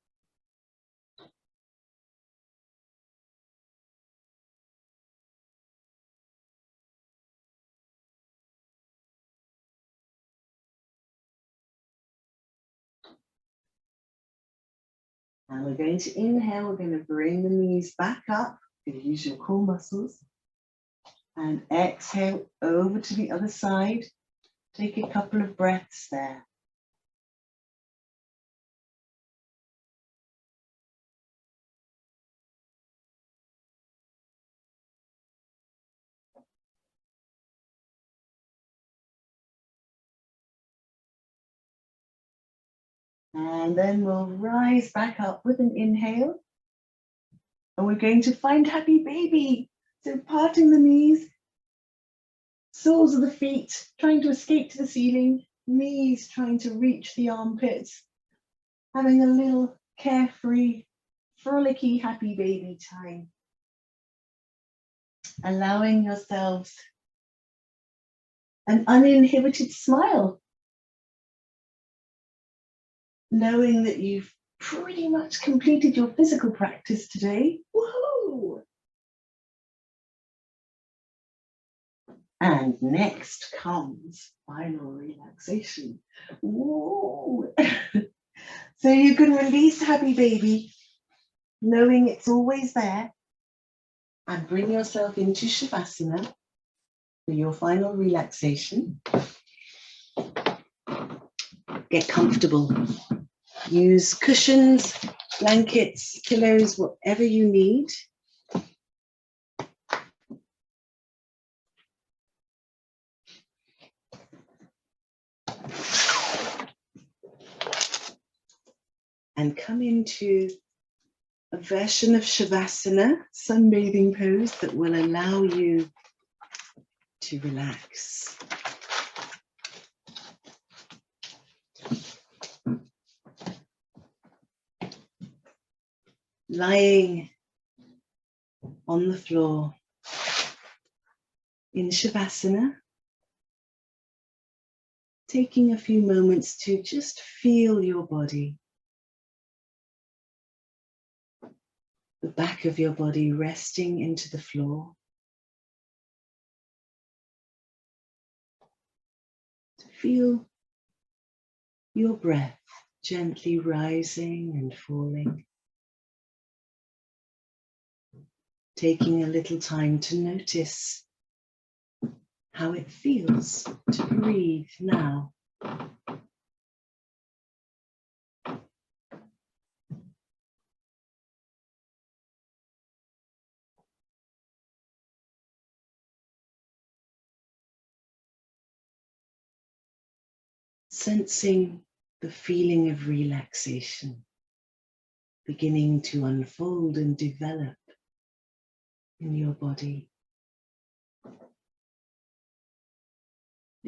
And we're going to inhale, we're going to bring the knees back up, use your core muscles. And exhale over to the other side. Take a couple of breaths there. And then we'll rise back up with an inhale. And we're going to find happy baby. So parting the knees, soles of the feet, trying to escape to the ceiling, knees trying to reach the armpits, having a little carefree, frolicky, happy baby time. Allowing yourselves an uninhibited smile. Knowing that you've pretty much completed your physical practice today. Woohoo! And next comes final relaxation. Whoa. So you can release happy baby, knowing it's always there, and bring yourself into Shavasana for your final relaxation. Get comfortable. Use cushions, blankets, pillows, whatever you need. and come into a version of Shavasana, sunbathing pose that will allow you to relax. Lying on the floor in Shavasana, taking a few moments to just feel your body. The back of your body resting into the floor. To feel your breath gently rising and falling. Taking a little time to notice how it feels to breathe now. Sensing the feeling of relaxation beginning to unfold and develop in your body.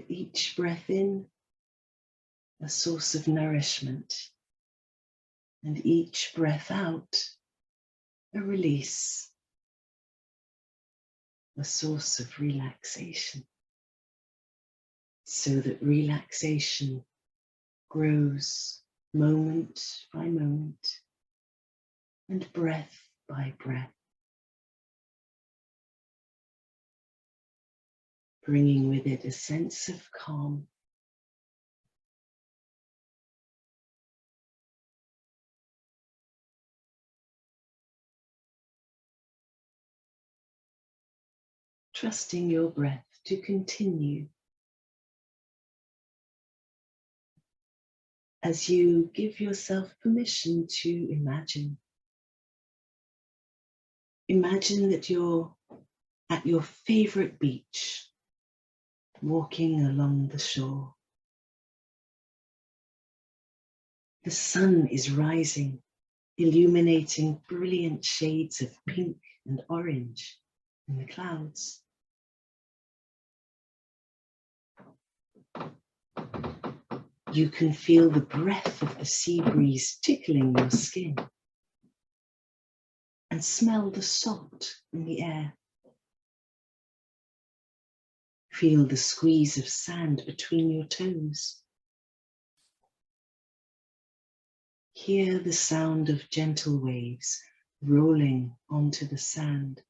Each breath in, a source of nourishment, and each breath out, a release, a source of relaxation, so that relaxation grows moment by moment and breath by breath, bringing with it a sense of calm. Trusting your breath to continue as you give yourself permission to imagine. Imagine that you're at your favorite beach, walking along the shore. The sun is rising, illuminating brilliant shades of pink and orange in the clouds. You can feel the breath of the sea breeze tickling your skin and smell the salt in the air. Feel the squeeze of sand between your toes. Hear the sound of gentle waves rolling onto the sand.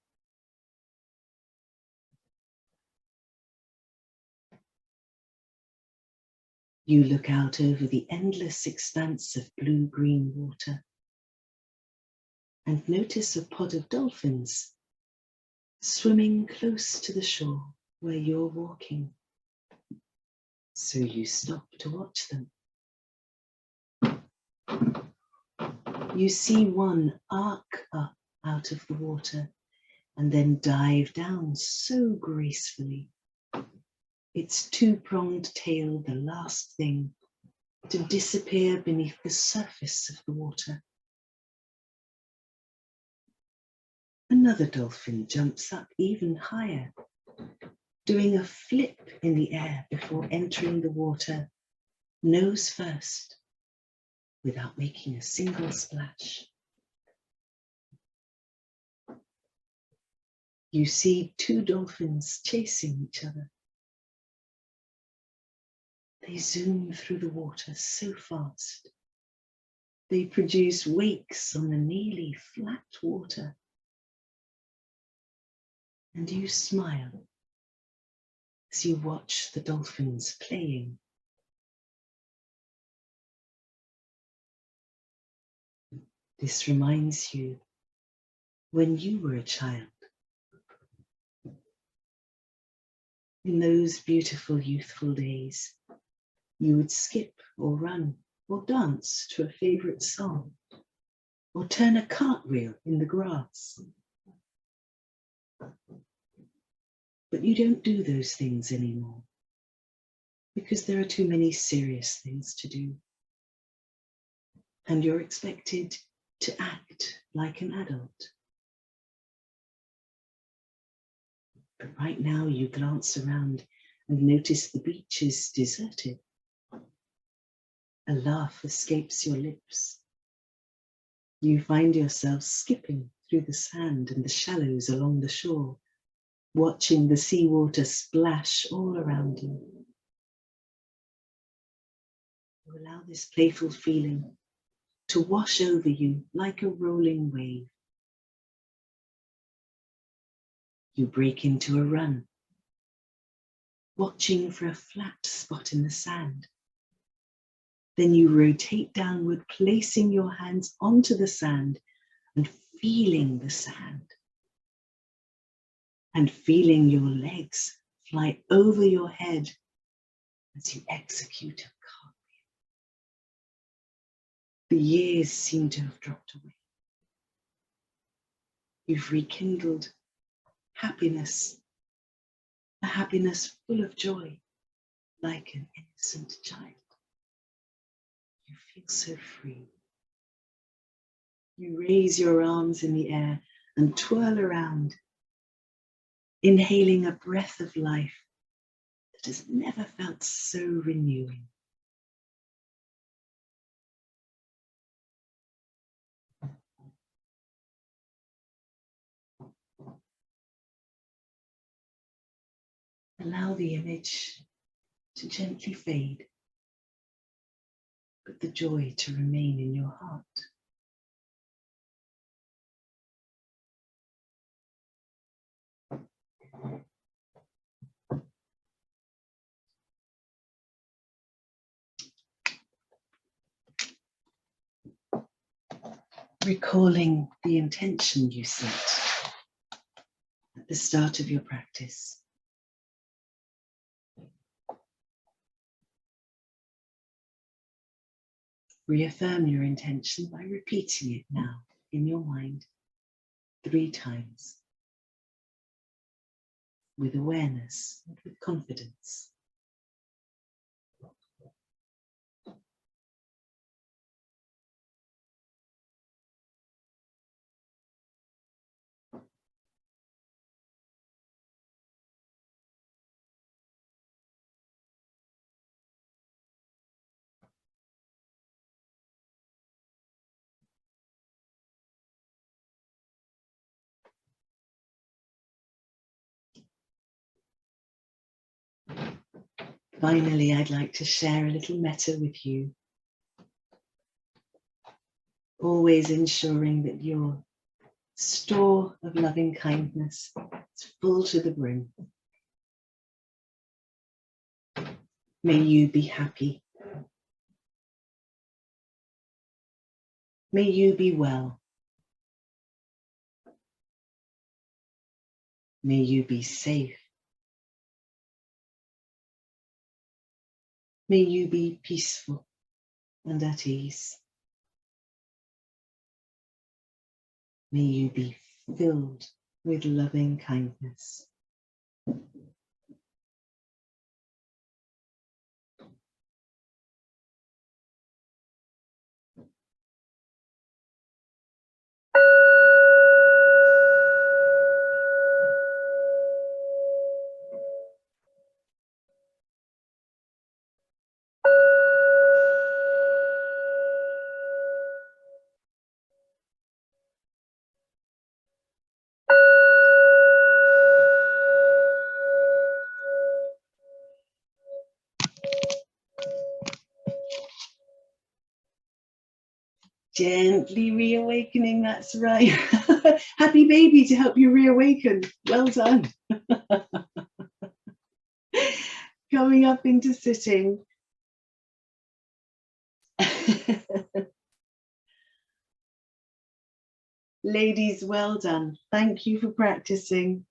You look out over the endless expanse of blue-green water and notice a pod of dolphins swimming close to the shore where you're walking. So you stop to watch them. You see one arc up out of the water and then dive down so gracefully. Its two-pronged tail the last thing to disappear beneath the surface of the water. Another dolphin jumps up even higher, doing a flip in the air before entering the water, nose first, without making a single splash. You see two dolphins chasing each other. They zoom through the water so fast. They produce wakes on the nearly flat water. And you smile as you watch the dolphins playing. This reminds you when you were a child. In those beautiful youthful days, you would skip or run or dance to a favorite song or turn a cartwheel in the grass. But you don't do those things anymore because there are too many serious things to do. and you're expected to act like an adult. But right now you glance around and notice the beach is deserted. A laugh escapes your lips. You find yourself skipping through the sand and the shallows along the shore, watching the seawater splash all around you. You allow this playful feeling to wash over you like a rolling wave. You break into a run, watching for a flat spot in the sand. Then you rotate downward, placing your hands onto the sand and feeling the sand. And feeling your legs fly over your head as you execute a cartwheel. The years seem to have dropped away. You've rekindled happiness, a happiness full of joy, like an innocent child. You feel so free. You raise your arms in the air and twirl around, inhaling a breath of life that has never felt so renewing. Allow the image to gently fade, but the joy to remain in your heart. Recalling the intention you set at the start of your practice. Reaffirm your intention by repeating it now in your mind 3 times with awareness and with confidence. Finally, I'd like to share a little metta with you, always ensuring that your store of loving kindness is full to the brim. May you be happy. May you be well. May you be safe. May you be peaceful and at ease. May you be filled with loving kindness. Gently reawakening, that's right. Happy baby to help you reawaken. Well done. Coming up into sitting. Ladies, well done. Thank you for practicing.